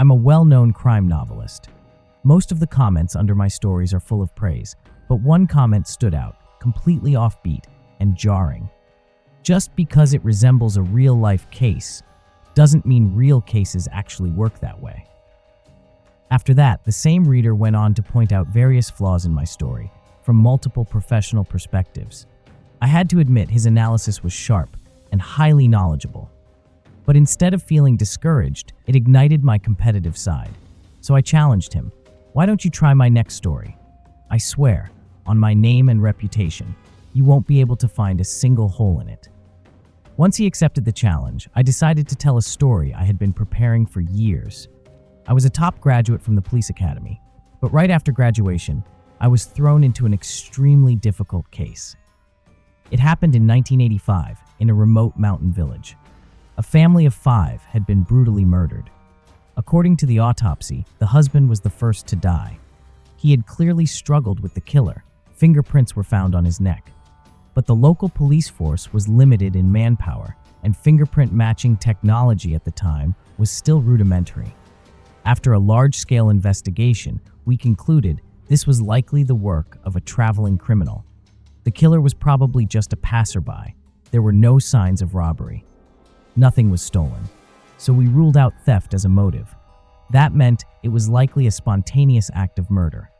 I'm a well-known crime novelist. Most of the comments under my stories are full of praise, but one comment stood out, completely offbeat and jarring. Just because it resembles a real-life case doesn't mean real cases actually work that way. After that, the same reader went on to point out various flaws in my story, from multiple professional perspectives. I had to admit his analysis was sharp and highly knowledgeable. But instead of feeling discouraged, it ignited my competitive side. So I challenged him. Why don't you try my next story? I swear, on my name and reputation, you won't be able to find a single hole in it. Once he accepted the challenge, I decided to tell a story I had been preparing for years. I was a top graduate from the police academy, but right after graduation, I was thrown into an extremely difficult case. It happened in 1985 in a remote mountain village. A family of 5 had been brutally murdered. According to the autopsy, the husband was the first to die. He had clearly struggled with the killer. Fingerprints were found on his neck. But the local police force was limited in manpower, and fingerprint matching technology at the time was still rudimentary. After a large-scale investigation, we concluded this was likely the work of a traveling criminal. The killer was probably just a passerby. There were no signs of robbery. Nothing was stolen, so we ruled out theft as a motive. That meant it was likely a spontaneous act of murder.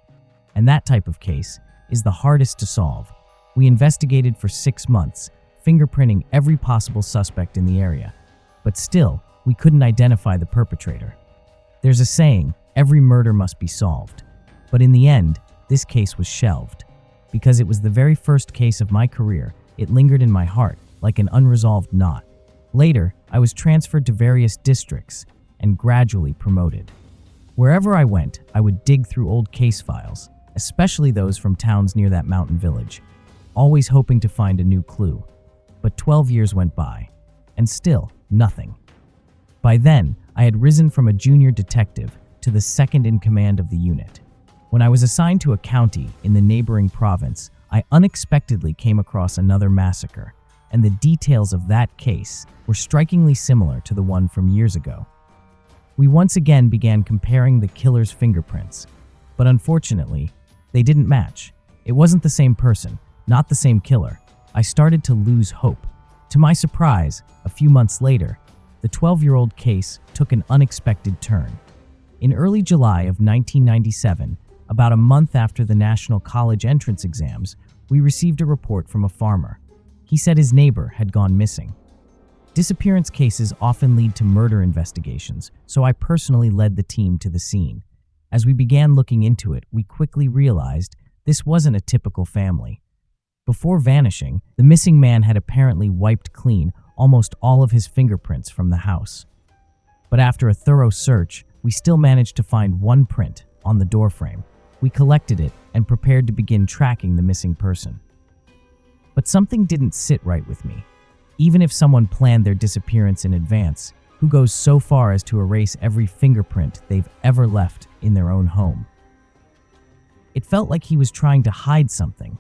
And that type of case is the hardest to solve. We investigated for 6 months, fingerprinting every possible suspect in the area. But still, we couldn't identify the perpetrator. There's a saying, every murder must be solved. But in the end, this case was shelved. Because it was the very first case of my career, it lingered in my heart like an unresolved knot. Later, I was transferred to various districts and gradually promoted. Wherever I went, I would dig through old case files, especially those from towns near that mountain village, always hoping to find a new clue. But 12 years went by, and still nothing. By then, I had risen from a junior detective to the second in command of the unit. When I was assigned to a county in the neighboring province, I unexpectedly came across another massacre, and the details of that case were strikingly similar to the one from years ago. We once again began comparing the killer's fingerprints, but unfortunately, they didn't match. It wasn't the same person, not the same killer. I started to lose hope. To my surprise, a few months later, the 12-year-old case took an unexpected turn. In early July of 1997, about a month after the national college entrance exams, we received a report from a farmer. He said his neighbor had gone missing. Disappearance cases often lead to murder investigations, so I personally led the team to the scene. As we began looking into it, we quickly realized this wasn't a typical family. Before vanishing, the missing man had apparently wiped clean almost all of his fingerprints from the house. But after a thorough search, we still managed to find one print on the doorframe. We collected it and prepared to begin tracking the missing person. But something didn't sit right with me. Even if someone planned their disappearance in advance, who goes so far as to erase every fingerprint they've ever left in their own home? It felt like he was trying to hide something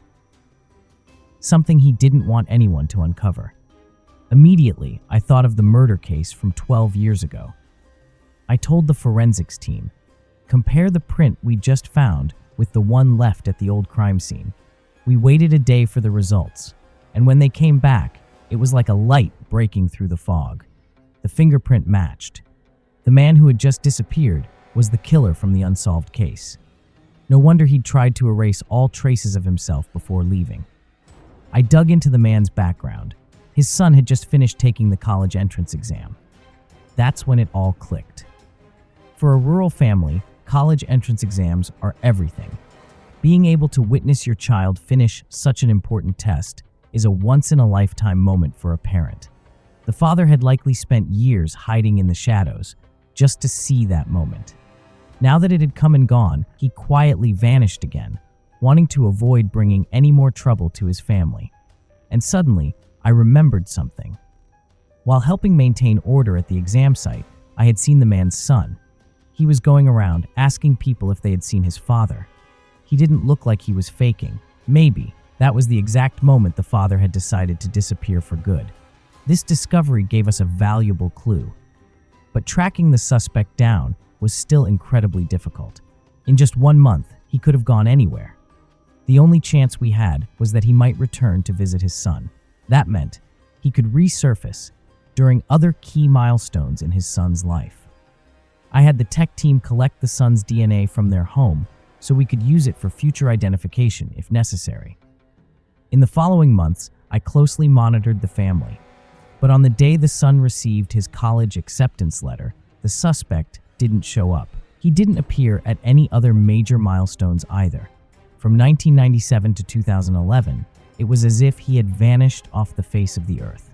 he didn't want anyone to uncover. Immediately, I thought of the murder case from 12 years ago. I told the forensics team, compare the print we just found with the one left at the old crime scene. We waited a day for the results, and when they came back, it was like a light breaking through the fog. The fingerprint matched. The man who had just disappeared was the killer from the unsolved case. No wonder he'd tried to erase all traces of himself before leaving. I dug into the man's background. His son had just finished taking the college entrance exam. That's when it all clicked. For a rural family, college entrance exams are everything. Being able to witness your child finish such an important test is a once-in-a-lifetime moment for a parent. The father had likely spent years hiding in the shadows just to see that moment. Now that it had come and gone, he quietly vanished again, wanting to avoid bringing any more trouble to his family. And suddenly, I remembered something. While helping maintain order at the exam site, I had seen the man's son. He was going around asking people if they had seen his father. He didn't look like he was faking. Maybe that was the exact moment the father had decided to disappear for good. This discovery gave us a valuable clue. But tracking the suspect down was still incredibly difficult. In just 1 month, he could have gone anywhere. The only chance we had was that he might return to visit his son. That meant he could resurface during other key milestones in his son's life. I had the tech team collect the son's DNA from their home so we could use it for future identification if necessary. In the following months, I closely monitored the family. But on the day the son received his college acceptance letter, the suspect didn't show up. He didn't appear at any other major milestones either. From 1997 to 2011, it was as if he had vanished off the face of the earth.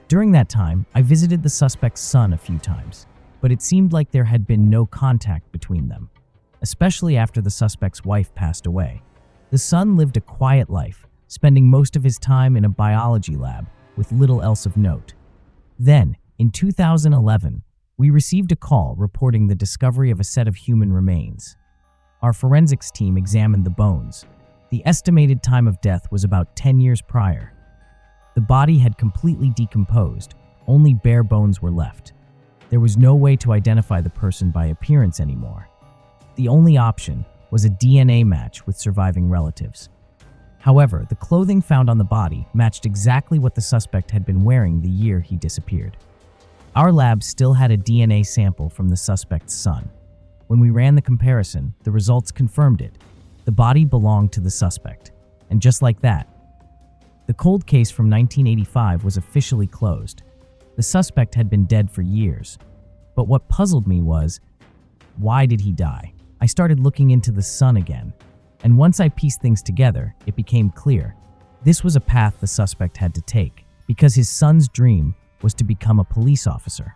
During that time, I visited the suspect's son a few times, but it seemed like there had been no contact between them, especially after the suspect's wife passed away. The son lived a quiet life, spending most of his time in a biology lab with little else of note. Then, in 2011, we received a call reporting the discovery of a set of human remains. Our forensics team examined the bones. The estimated time of death was about 10 years prior. The body had completely decomposed, only bare bones were left. There was no way to identify the person by appearance anymore. The only option was a DNA match with surviving relatives. However, the clothing found on the body matched exactly what the suspect had been wearing the year he disappeared. Our lab still had a DNA sample from the suspect's son. When we ran the comparison, the results confirmed it. The body belonged to the suspect. And just like that, the cold case from 1985 was officially closed. The suspect had been dead for years. But what puzzled me was, why did he die? I started looking into the son again. And once I pieced things together, it became clear. This was a path the suspect had to take, because his son's dream was to become a police officer.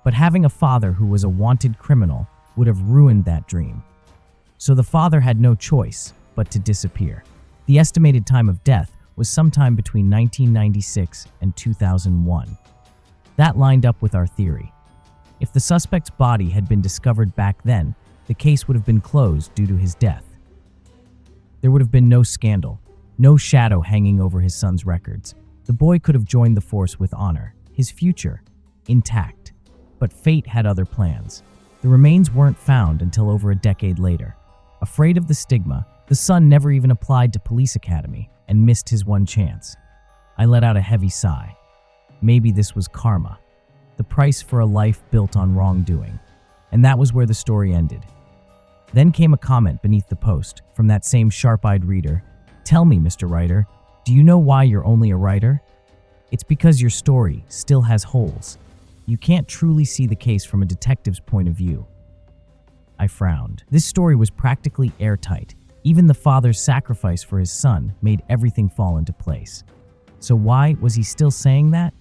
But having a father who was a wanted criminal would have ruined that dream. So the father had no choice but to disappear. The estimated time of death was sometime between 1996 and 2001. That lined up with our theory. If the suspect's body had been discovered back then, the case would have been closed due to his death. There would have been no scandal, no shadow hanging over his son's records. The boy could have joined the force with honor, his future intact. But fate had other plans. The remains weren't found until over a decade later. Afraid of the stigma, the son never even applied to police academy and missed his one chance. I let out a heavy sigh. Maybe this was karma, the price for a life built on wrongdoing. And that was where the story ended. Then came a comment beneath the post from that same sharp-eyed reader. "Tell me, Mr. Writer, do you know why you're only a writer? It's because your story still has holes. You can't truly see the case from a detective's point of view." I frowned. This story was practically airtight. Even the father's sacrifice for his son made everything fall into place. So why was he still saying that?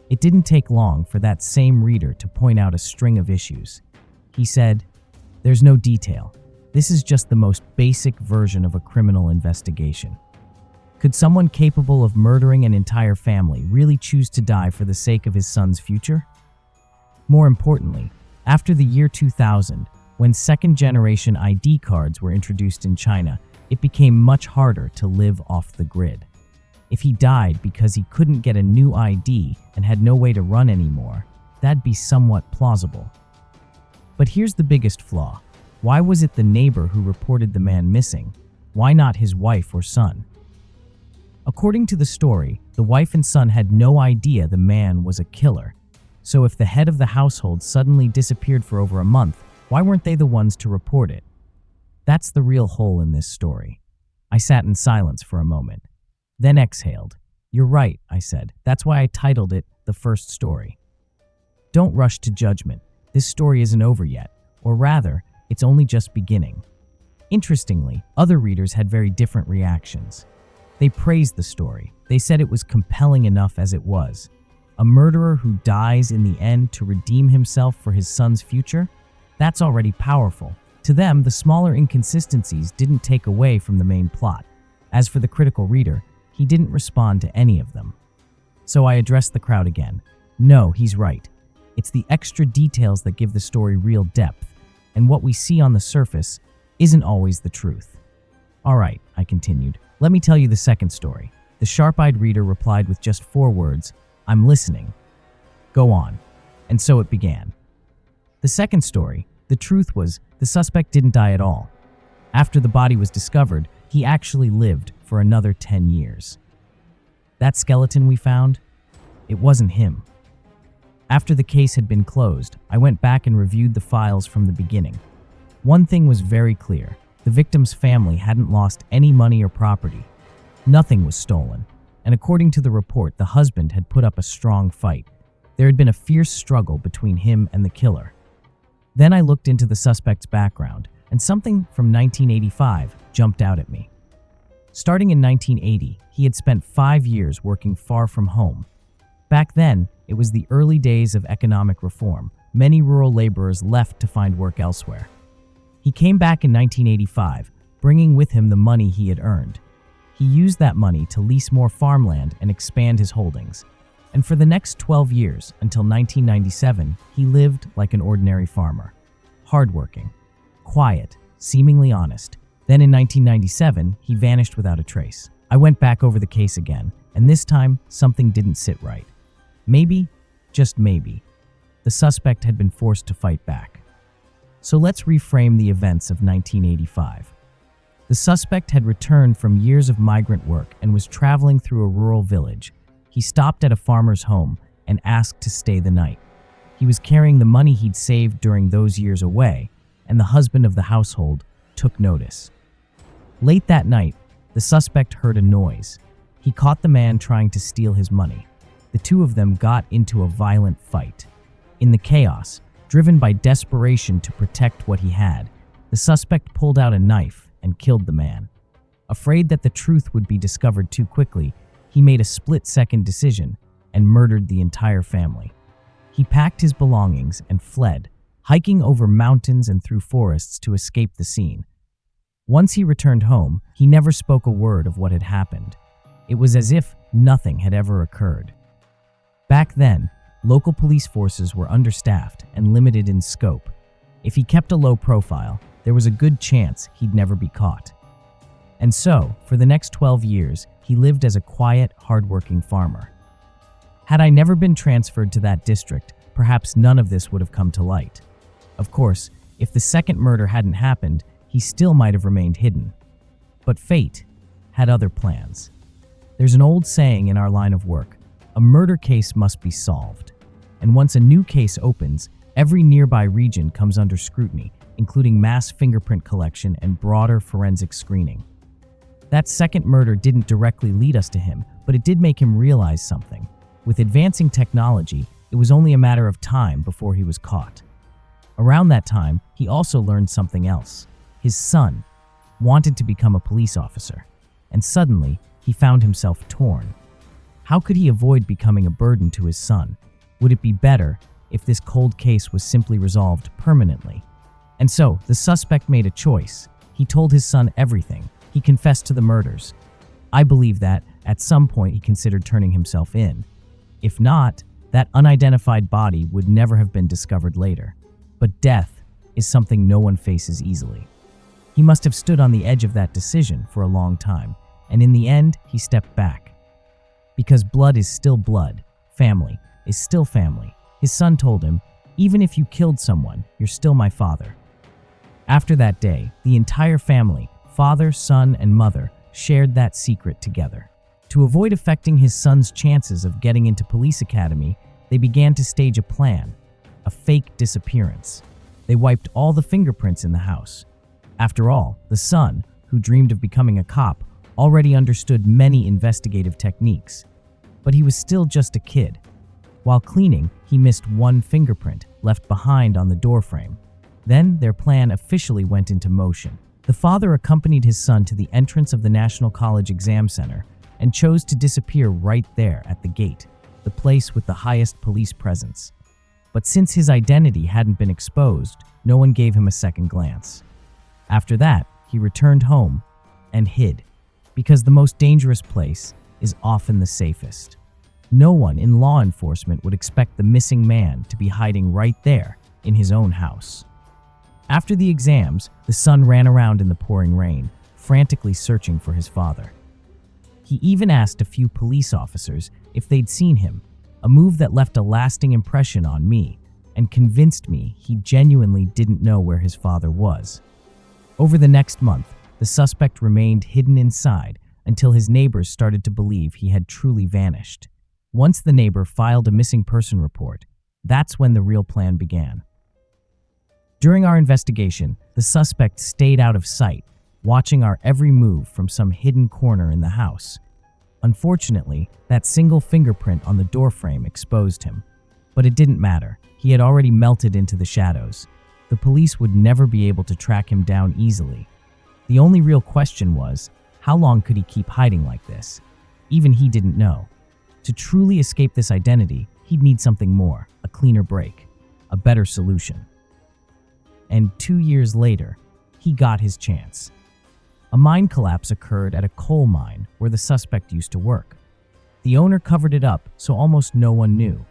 It didn't take long for that same reader to point out a string of issues. He said, "There's no detail. This is just the most basic version of a criminal investigation. Could someone capable of murdering an entire family really choose to die for the sake of his son's future?" More importantly, after the year 2000, when second-generation ID cards were introduced in China, it became much harder to live off the grid. If he died because he couldn't get a new ID and had no way to run anymore, that'd be somewhat plausible. But here's the biggest flaw. Why was it the neighbor who reported the man missing? Why not his wife or son? According to the story, the wife and son had no idea the man was a killer. So if the head of the household suddenly disappeared for over a month, why weren't they the ones to report it? That's the real hole in this story. I sat in silence for a moment, then exhaled. "You're right," I said. "That's why I titled it The First Story." Don't rush to judgment. This story isn't over yet, or rather, it's only just beginning. Interestingly, other readers had very different reactions. They praised the story. They said it was compelling enough as it was. A murderer who dies in the end to redeem himself for his son's future? That's already powerful. To them, the smaller inconsistencies didn't take away from the main plot. As for the critical reader, he didn't respond to any of them. So I addressed the crowd again. No, he's right. It's the extra details that give the story real depth, and what we see on the surface isn't always the truth. All right, I continued. Let me tell you the second story. The sharp-eyed reader replied with just 4 words, "I'm listening." Go on. And so it began. The second story The truth was, the suspect didn't die at all. After the body was discovered, he actually lived for another 10 years. That skeleton we found, it wasn't him. After the case had been closed, I went back and reviewed the files from the beginning. One thing was very clear. The victim's family hadn't lost any money or property. Nothing was stolen. And according to the report, the husband had put up a strong fight. There had been a fierce struggle between him and the killer. Then I looked into the suspect's background, and something from 1985 jumped out at me. Starting in 1980, he had spent 5 years working far from home. Back then, it was the early days of economic reform. Many rural laborers left to find work elsewhere. He came back in 1985, bringing with him the money he had earned. He used that money to lease more farmland and expand his holdings. And for the next 12 years, until 1997, he lived like an ordinary farmer. Hardworking, quiet, seemingly honest. Then in 1997, he vanished without a trace. I went back over the case again, and this time, something didn't sit right. Maybe, just maybe, the suspect had been forced to fight back. So let's reframe the events of 1985. The suspect had returned from years of migrant work and was traveling through a rural village. He stopped at a farmer's home and asked to stay the night. He was carrying the money he'd saved during those years away, and the husband of the household took notice. Late that night, the suspect heard a noise. He caught the man trying to steal his money. The two of them got into a violent fight. In the chaos, driven by desperation to protect what he had, the suspect pulled out a knife and killed the man. Afraid that the truth would be discovered too quickly, he made a split-second decision and murdered the entire family. He packed his belongings and fled, hiking over mountains and through forests to escape the scene. Once he returned home, he never spoke a word of what had happened. It was as if nothing had ever occurred. Back then, local police forces were understaffed and limited in scope. If he kept a low profile, there was a good chance he'd never be caught. And so, for the next 12 years, he lived as a quiet, hardworking farmer. Had I never been transferred to that district, perhaps none of this would have come to light. Of course, if the second murder hadn't happened, he still might have remained hidden. But fate had other plans. There's an old saying in our line of work, a murder case must be solved. And once a new case opens, every nearby region comes under scrutiny, including mass fingerprint collection and broader forensic screening. That second murder didn't directly lead us to him, but it did make him realize something. With advancing technology, it was only a matter of time before he was caught. Around that time, he also learned something else. His son wanted to become a police officer, and suddenly, he found himself torn. How could he avoid becoming a burden to his son? Would it be better if this cold case was simply resolved permanently? And so, the suspect made a choice. He told his son everything. He confessed to the murders. I believe that, at some point, he considered turning himself in. If not, that unidentified body would never have been discovered later. But death is something no one faces easily. He must have stood on the edge of that decision for a long time, and in the end, he stepped back. Because blood is still blood, family is still family. His son told him, "Even if you killed someone, you're still my father." After that day, the entire family, father, son, and mother, shared that secret together. To avoid affecting his son's chances of getting into police academy, they began to stage a plan, a fake disappearance. They wiped all the fingerprints in the house. After all, the son, who dreamed of becoming a cop, already understood many investigative techniques. But he was still just a kid. While cleaning, he missed one fingerprint left behind on the doorframe. Then their plan officially went into motion. The father accompanied his son to the entrance of the National College Exam Center and chose to disappear right there at the gate, the place with the highest police presence. But since his identity hadn't been exposed, no one gave him a second glance. After that, he returned home and hid, because the most dangerous place is often the safest. No one in law enforcement would expect the missing man to be hiding right there in his own house. After the exams, the son ran around in the pouring rain, frantically searching for his father. He even asked a few police officers if they'd seen him, a move that left a lasting impression on me. and convinced me he genuinely didn't know where his father was. Over the next month, the suspect remained hidden inside until his neighbors started to believe he had truly vanished. Once the neighbor filed a missing person report, that's when the real plan began. During our investigation, the suspect stayed out of sight, watching our every move from some hidden corner in the house. Unfortunately, that single fingerprint on the doorframe exposed him. But it didn't matter. He had already melted into the shadows. The police would never be able to track him down easily. The only real question was, how long could he keep hiding like this? Even he didn't know. To truly escape this identity, he'd need something more, a cleaner break, a better solution. And 2 years later, he got his chance. A mine collapse occurred at a coal mine where the suspect used to work. The owner covered it up so almost no one knew.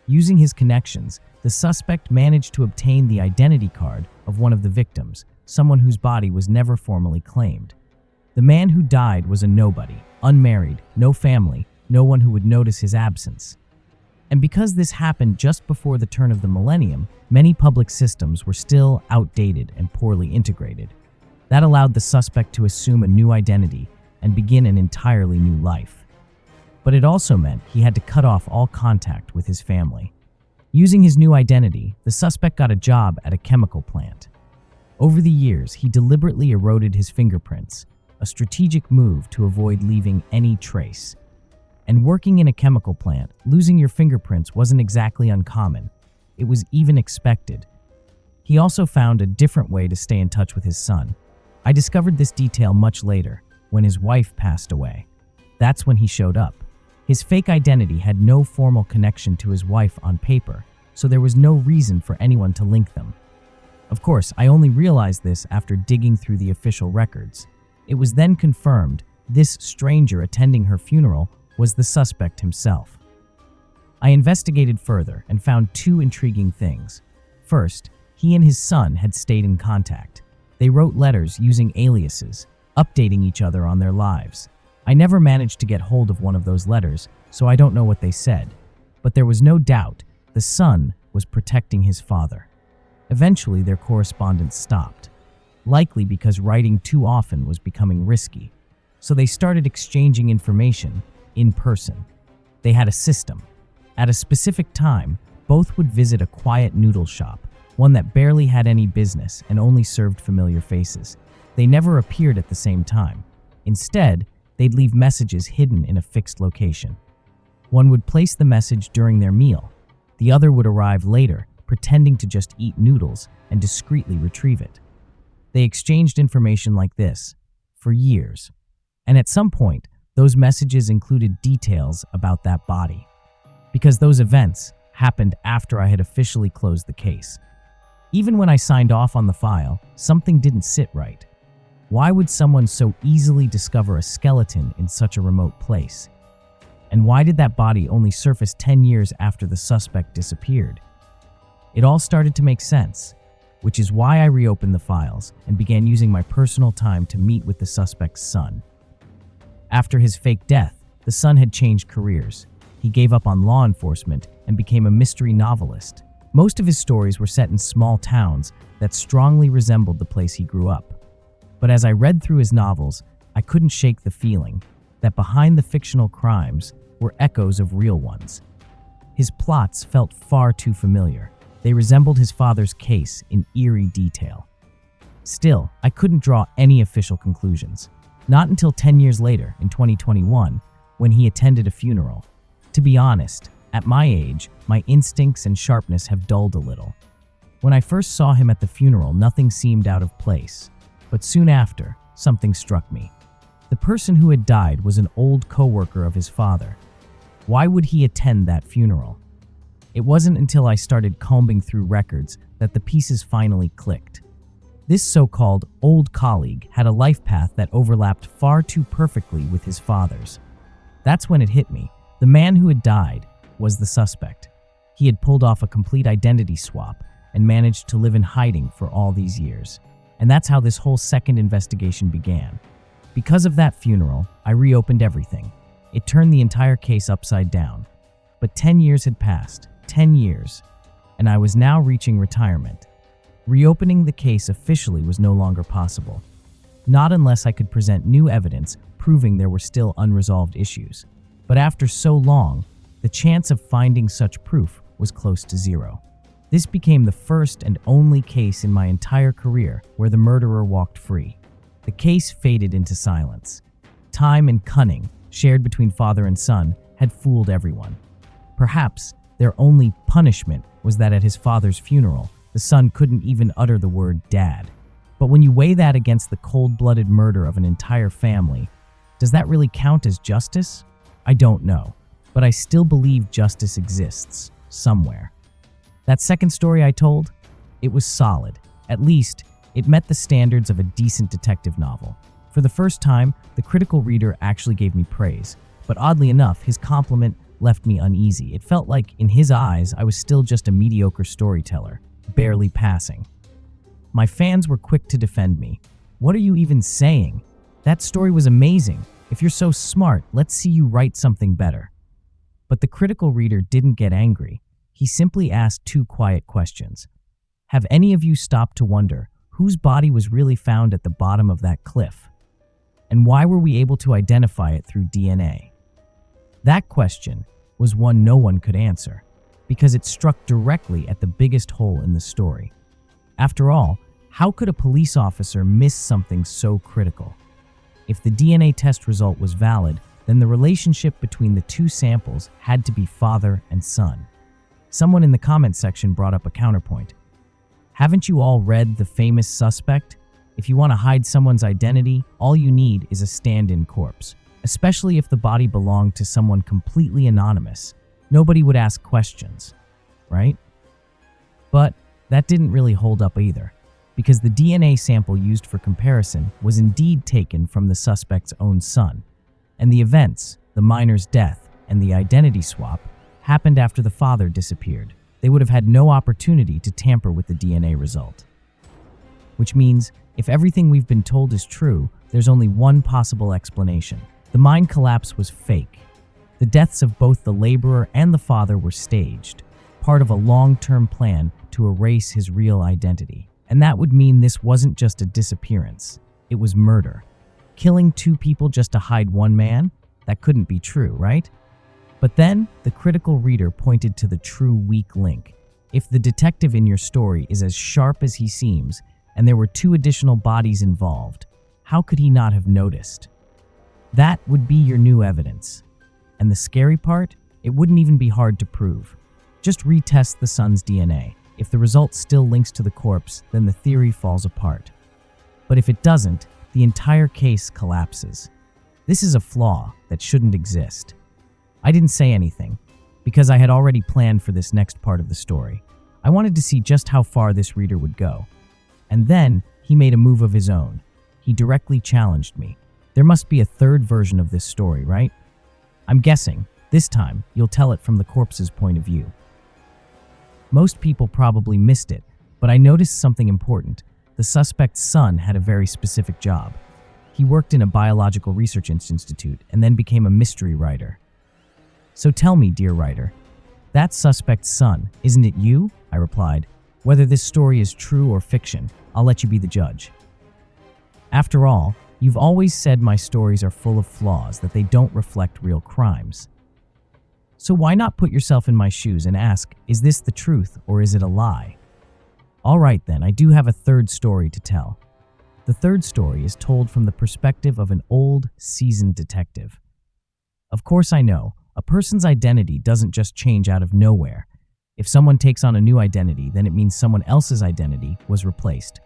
Using his connections, the suspect managed to obtain the identity card of one of the victims, someone whose body was never formally claimed. The man who died was a nobody, unmarried, no family, no one who would notice his absence. And because this happened just before the turn of the millennium, many public systems were still outdated and poorly integrated. That allowed the suspect to assume a new identity and begin an entirely new life. But it also meant he had to cut off all contact with his family. Using his new identity, the suspect got a job at a chemical plant. Over the years, he deliberately eroded his fingerprints, a strategic move to avoid leaving any trace. And working in a chemical plant, losing your fingerprints wasn't exactly uncommon. It was even expected. He also found a different way to stay in touch with his son. I discovered this detail much later, when his wife passed away. That's when he showed up. His fake identity had no formal connection to his wife on paper, so there was no reason for anyone to link them. Of course, I only realized this after digging through the official records. It was then confirmed this stranger attending her funeral was the suspect himself. I investigated further and found two intriguing things. First, he and his son had stayed in contact. They wrote letters using aliases, updating each other on their lives. I never managed to get hold of one of those letters, so I don't know what they said. But there was no doubt the son was protecting his father. Eventually, their correspondence stopped, likely because writing too often was becoming risky. So they started exchanging information in person. They had a system. At a specific time, both would visit a quiet noodle shop, one that barely had any business and only served familiar faces. They never appeared at the same time. Instead, they'd leave messages hidden in a fixed location. One would place the message during their meal. The other would arrive later, pretending to just eat noodles and discreetly retrieve it. They exchanged information like this for years. And at some point, those messages included details about that body. Because those events happened after I had officially closed the case. Even when I signed off on the file, something didn't sit right. Why would someone so easily discover a skeleton in such a remote place? And why did that body only surface 10 years after the suspect disappeared? It all started to make sense, which is why I reopened the files and began using my personal time to meet with the suspect's son. After his fake death, the son had changed careers. He gave up on law enforcement and became a mystery novelist. Most of his stories were set in small towns that strongly resembled the place he grew up. But as I read through his novels, I couldn't shake the feeling that behind the fictional crimes were echoes of real ones. His plots felt far too familiar. They resembled his father's case in eerie detail. Still, I couldn't draw any official conclusions. Not until 10 years later, in 2021, when he attended a funeral. To be honest, at my age, my instincts and sharpness have dulled a little. When I first saw him at the funeral, nothing seemed out of place. But soon after, something struck me. The person who had died was an old coworker of his father. Why would he attend that funeral? It wasn't until I started combing through records that the pieces finally clicked. This so-called old colleague had a life path that overlapped far too perfectly with his father's. That's when it hit me. The man who had died was the suspect. He had pulled off a complete identity swap and managed to live in hiding for all these years. And that's how this whole second investigation began. Because of that funeral, I reopened everything. It turned the entire case upside down. But 10 years had passed. 10 years. and I was now reaching retirement. Reopening the case officially was no longer possible. Not unless I could present new evidence proving there were still unresolved issues. But after so long, the chance of finding such proof was close to zero. This became the first and only case in my entire career where the murderer walked free. The case faded into silence. Time and cunning, shared between father and son, had fooled everyone. Perhaps their only punishment was that at his father's funeral, the son couldn't even utter the word dad. But when you weigh that against the cold-blooded murder of an entire family, does that really count as justice? I don't know, but I still believe justice exists, somewhere. That second story I told, it was solid. At least, it met the standards of a decent detective novel. For the first time, the critical reader actually gave me praise, but oddly enough, his compliment left me uneasy. It felt like, in his eyes, I was still just a mediocre storyteller, barely passing. My fans were quick to defend me. "What are you even saying? That story was amazing. If you're so smart, let's see you write something better." But the critical reader didn't get angry. He simply asked two quiet questions. Have any of you stopped to wonder whose body was really found at the bottom of that cliff? And why were we able to identify it through DNA? That question was one no one could answer, because it struck directly at the biggest hole in the story. After all, how could a police officer miss something so critical? If the DNA test result was valid, then the relationship between the two samples had to be father and son. Someone in the comment section brought up a counterpoint. Haven't you all read The Famous Suspect? If you want to hide someone's identity, all you need is a stand-in corpse. Especially if the body belonged to someone completely anonymous. Nobody would ask questions, right? But that didn't really hold up either, because the DNA sample used for comparison was indeed taken from the suspect's own son, and the events, the minor's death, and the identity swap, happened after the father disappeared. They would have had no opportunity to tamper with the DNA result. Which means, if everything we've been told is true, there's only one possible explanation. The mine collapse was fake. The deaths of both the laborer and the father were staged, part of a long-term plan to erase his real identity. And that would mean this wasn't just a disappearance, it was murder. Killing two people just to hide one man? That couldn't be true, right? But then, the critical reader pointed to the true weak link. If the detective in your story is as sharp as he seems, and there were two additional bodies involved, how could he not have noticed? That would be your new evidence. And the scary part? It wouldn't even be hard to prove. Just retest the son's DNA. If the result still links to the corpse, then the theory falls apart. But if it doesn't, the entire case collapses. This is a flaw that shouldn't exist. I didn't say anything, because I had already planned for this next part of the story. I wanted to see just how far this reader would go. And then, he made a move of his own. He directly challenged me. There must be a third version of this story, right? I'm guessing, this time, you'll tell it from the corpse's point of view. Most people probably missed it, but I noticed something important. The suspect's son had a very specific job. He worked in a biological research institute and then became a mystery writer. So tell me, dear writer, that suspect's son, isn't it you? I replied. Whether this story is true or fiction, I'll let you be the judge. After all, you've always said my stories are full of flaws, that they don't reflect real crimes. So why not put yourself in my shoes and ask, is this the truth or is it a lie? All right then, I do have a third story to tell. The third story is told from the perspective of an old, seasoned detective. Of course I know, a person's identity doesn't just change out of nowhere. If someone takes on a new identity, then it means someone else's identity was replaced.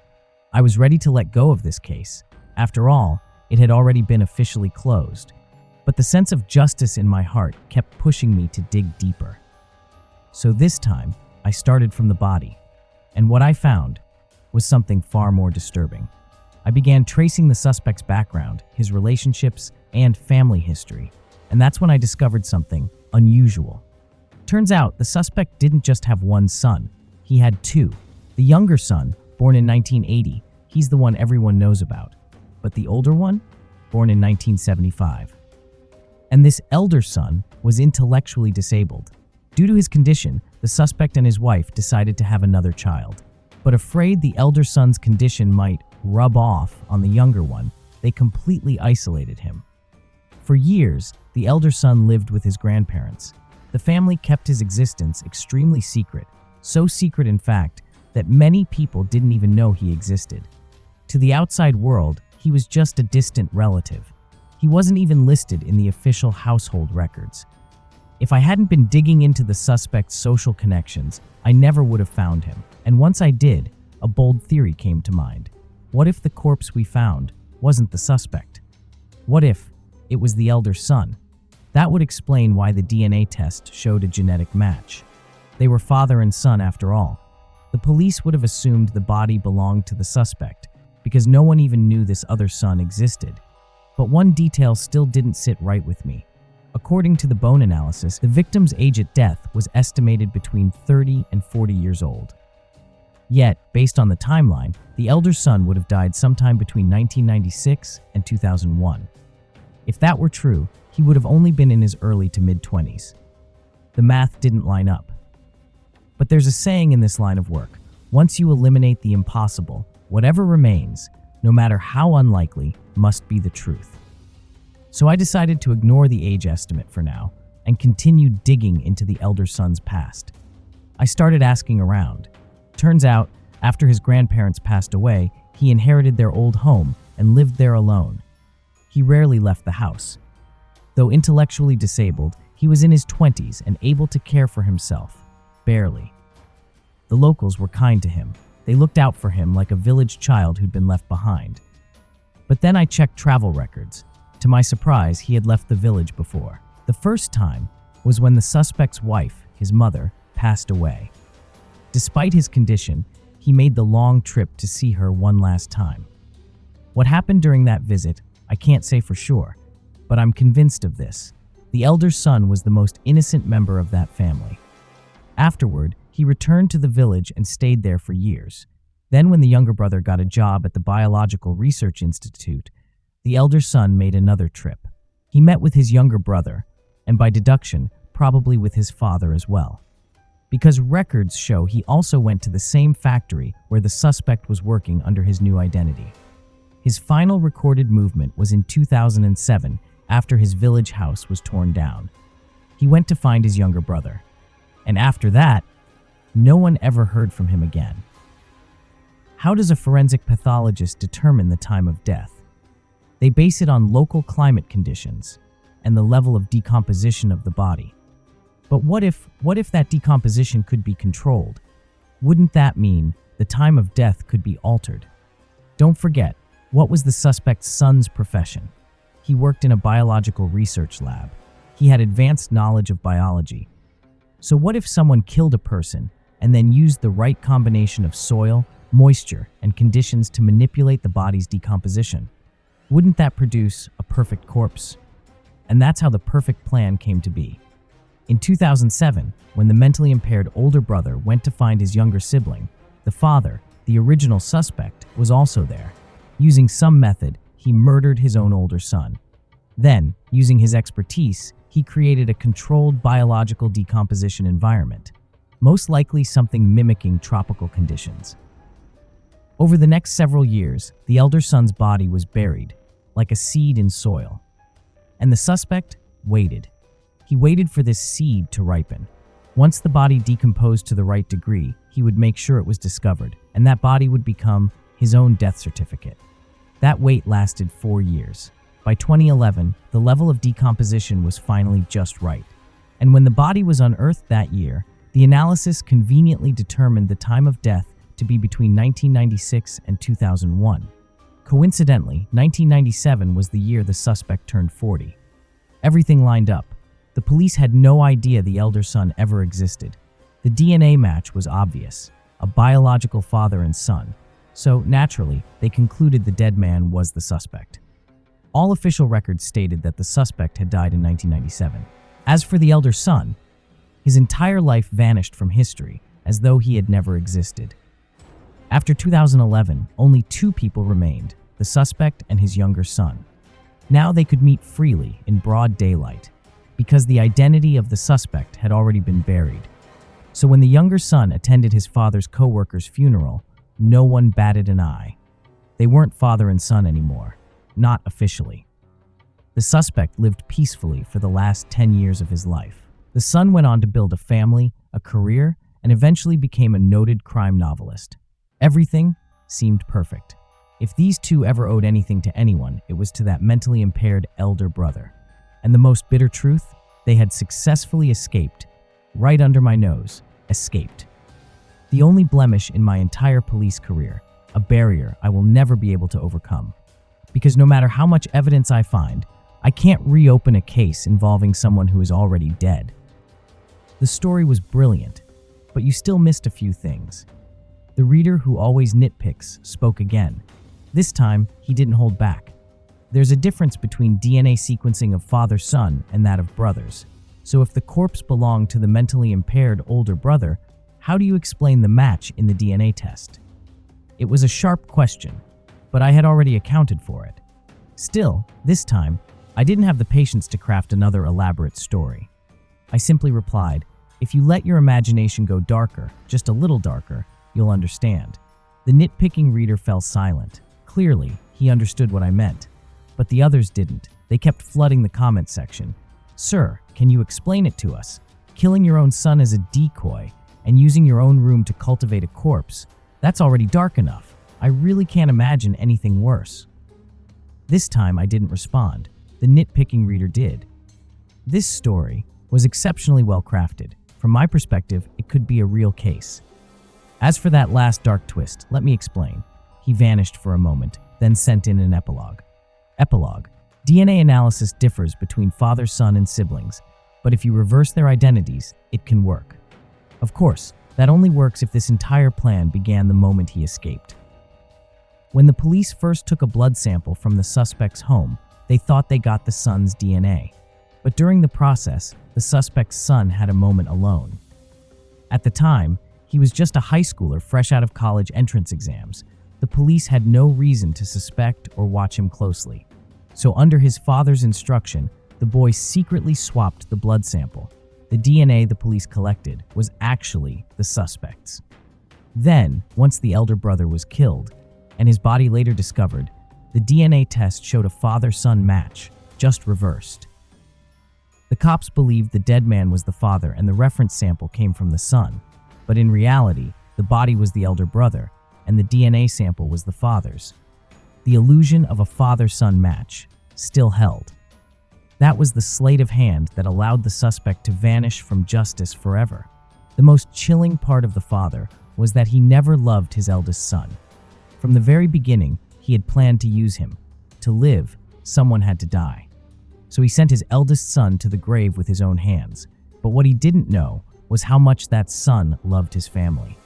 I was ready to let go of this case. After all, it had already been officially closed. But the sense of justice in my heart kept pushing me to dig deeper. So this time, I started from the body. And what I found was something far more disturbing. I began tracing the suspect's background, his relationships, and family history. And that's when I discovered something unusual. Turns out, the suspect didn't just have one son. He had two. The younger son, born in 1980, he's the one everyone knows about. But the older one, born in 1975. And this elder son was intellectually disabled. Due to his condition, the suspect and his wife decided to have another child. But afraid the elder son's condition might rub off on the younger one, they completely isolated him. For years, the elder son lived with his grandparents. The family kept his existence extremely secret, so secret in fact that many people didn't even know he existed. To the outside world, he was just a distant relative. He wasn't even listed in the official household records. If I hadn't been digging into the suspect's social connections, I never would have found him. And once I did, a bold theory came to mind. What if the corpse we found wasn't the suspect? What if it was the elder son? That would explain why the DNA test showed a genetic match. They were father and son after all. The police would have assumed the body belonged to the suspect because no one even knew this other son existed. But one detail still didn't sit right with me. According to the bone analysis, the victim's age at death was estimated between 30 and 40 years old. Yet, based on the timeline, the elder son would have died sometime between 1996 and 2001. If that were true, he would have only been in his early to mid-20s. The math didn't line up. But there's a saying in this line of work: once you eliminate the impossible, whatever remains, no matter how unlikely, must be the truth. So I decided to ignore the age estimate for now and continue digging into the elder son's past. I started asking around. Turns out, after his grandparents passed away, he inherited their old home and lived there alone. He rarely left the house. Though intellectually disabled, he was in his 20s and able to care for himself. Barely. The locals were kind to him. They looked out for him like a village child who'd been left behind. But then I checked travel records. To my surprise, he had left the village before. The first time was when the suspect's wife, his mother, passed away. Despite his condition, he made the long trip to see her one last time. What happened during that visit, I can't say for sure, but I'm convinced of this. The elder son was the most innocent member of that family. Afterward, he returned to the village and stayed there for years. Then when the younger brother got a job at the Biological Research Institute, the elder son made another trip. He met with his younger brother, and by deduction, probably with his father as well. Because records show he also went to the same factory where the suspect was working under his new identity. His final recorded movement was in 2007 after his village house was torn down. He went to find his younger brother. And after that, no one ever heard from him again. How does a forensic pathologist determine the time of death? They base it on local climate conditions and the level of decomposition of the body. But what if that decomposition could be controlled? Wouldn't that mean the time of death could be altered? Don't forget, what was the suspect's son's profession? He worked in a biological research lab. He had advanced knowledge of biology. So what if someone killed a person and then used the right combination of soil, moisture, and conditions to manipulate the body's decomposition? Wouldn't that produce a perfect corpse? And that's how the perfect plan came to be. In 2007, when the mentally impaired older brother went to find his younger sibling, the father, the original suspect, was also there. Using some method, he murdered his own older son. Then, using his expertise, he created a controlled biological decomposition environment, most likely something mimicking tropical conditions. Over the next several years, the elder son's body was buried, like a seed in soil. And the suspect waited. He waited for this seed to ripen. Once the body decomposed to the right degree, he would make sure it was discovered, and that body would become his own death certificate. That wait lasted 4 years. By 2011, the level of decomposition was finally just right. And when the body was unearthed that year, the analysis conveniently determined the time of death to be between 1996 and 2001. Coincidentally, 1997 was the year the suspect turned 40. Everything lined up. The police had no idea the elder son ever existed. The DNA match was obvious, a biological father and son. So, naturally, they concluded the dead man was the suspect. All official records stated that the suspect had died in 1997. As for the elder son, his entire life vanished from history, as though he had never existed. After 2011, only 2 people remained, the suspect and his younger son. Now they could meet freely in broad daylight, because the identity of the suspect had already been buried. So when the younger son attended his father's co-worker's funeral, no one batted an eye. They weren't father and son anymore, not officially. The suspect lived peacefully for the last 10 years of his life. The son went on to build a family, a career, and eventually became a noted crime novelist. Everything seemed perfect. If these two ever owed anything to anyone, it was to that mentally impaired elder brother. And the most bitter truth? They had successfully escaped. Right under my nose. Escaped. The only blemish in my entire police career. A barrier I will never be able to overcome. Because no matter how much evidence I find, I can't reopen a case involving someone who is already dead. The story was brilliant, but you still missed a few things. The reader who always nitpicks spoke again. This time, he didn't hold back. There's a difference between DNA sequencing of father-son and that of brothers. So if the corpse belonged to the mentally impaired older brother, how do you explain the match in the DNA test? It was a sharp question, but I had already accounted for it. Still, this time, I didn't have the patience to craft another elaborate story. I simply replied, if you let your imagination go darker, just a little darker, you'll understand. The nitpicking reader fell silent. Clearly, he understood what I meant. But the others didn't. They kept flooding the comment section. Sir, can you explain it to us? Killing your own son as a decoy and using your own room to cultivate a corpse, that's already dark enough. I really can't imagine anything worse. This time I didn't respond. The nitpicking reader did. This story was exceptionally well crafted. From my perspective, it could be a real case. As for that last dark twist, let me explain. He vanished for a moment, then sent in an epilogue. Epilogue. DNA analysis differs between father, son, and siblings, but if you reverse their identities, it can work. Of course, that only works if this entire plan began the moment he escaped. When the police first took a blood sample from the suspect's home, they thought they got the son's DNA. But during the process, the suspect's son had a moment alone. At the time, he was just a high schooler fresh out of college entrance exams. The police had no reason to suspect or watch him closely. So under his father's instruction, the boy secretly swapped the blood sample. The DNA the police collected was actually the suspect's. Then, once the elder brother was killed, and his body later discovered, the DNA test showed a father-son match, just reversed. The cops believed the dead man was the father and the reference sample came from the son, but in reality, the body was the elder brother, and the DNA sample was the father's. The illusion of a father-son match still held. That was the sleight of hand that allowed the suspect to vanish from justice forever. The most chilling part of the father was that he never loved his eldest son. From the very beginning, he had planned to use him. To live, someone had to die. So he sent his eldest son to the grave with his own hands. But what he didn't know was how much that son loved his family.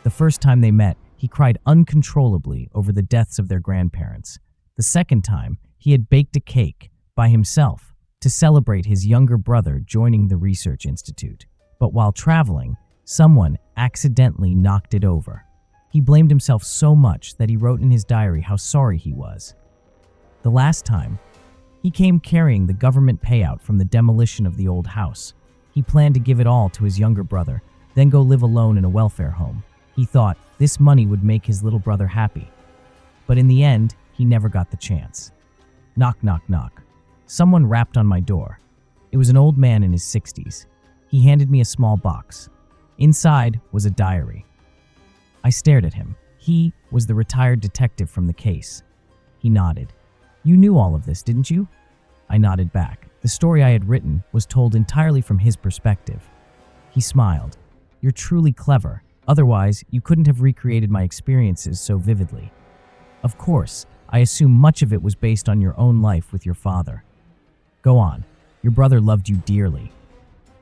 The first time they met, he cried uncontrollably over the deaths of their grandparents. The second time, he had baked a cake by himself to celebrate his younger brother joining the research institute. But while traveling, someone accidentally knocked it over. He blamed himself so much that he wrote in his diary how sorry he was. The last time, he came carrying the government payout from the demolition of the old house. He planned to give it all to his younger brother, then go live alone in a welfare home. He thought this money would make his little brother happy. But in the end, he never got the chance. Knock, knock, knock. Someone rapped on my door. It was an old man in his 60s. He handed me a small box. Inside was a diary. I stared at him. He was the retired detective from the case. He nodded. You knew all of this, didn't you? I nodded back. The story I had written was told entirely from his perspective. He smiled. You're truly clever. Otherwise, you couldn't have recreated my experiences so vividly. Of course, I assume much of it was based on your own life with your father. Go on. Your brother loved you dearly.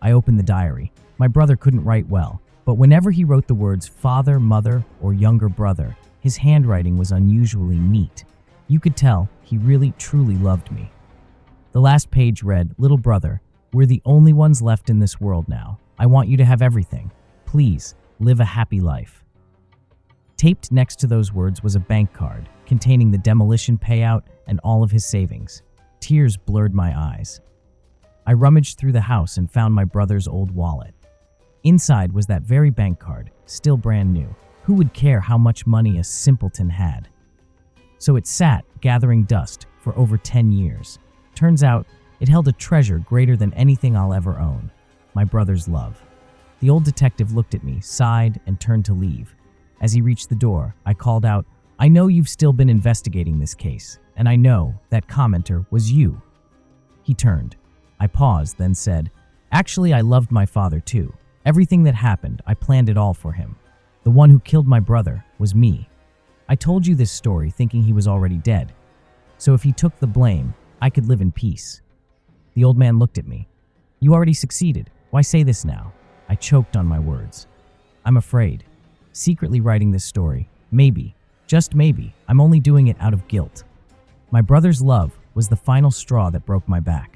I opened the diary. My brother couldn't write well, but whenever he wrote the words father, mother, or younger brother, his handwriting was unusually neat. You could tell he really, truly loved me. The last page read, Little brother, we're the only ones left in this world now. I want you to have everything. Please, live a happy life. Taped next to those words was a bank card containing the demolition payout and all of his savings. Tears blurred my eyes. I rummaged through the house and found my brother's old wallet. Inside was that very bank card, still brand new. Who would care how much money a simpleton had? So it sat, gathering dust, for over 10 years. Turns out, it held a treasure greater than anything I'll ever own: my brother's love. The old detective looked at me, sighed, and turned to leave. As he reached the door, I called out, "I know you've still been investigating this case, and I know that commenter was you." He turned. I paused, then said, "Actually, I loved my father too. Everything that happened, I planned it all for him. The one who killed my brother was me. I told you this story thinking he was already dead. So if he took the blame, I could live in peace." The old man looked at me. "You already succeeded. Why say this now?" I choked on my words. "I'm afraid. Secretly writing this story, maybe, just maybe, I'm only doing it out of guilt. My brother's love was the final straw that broke my back.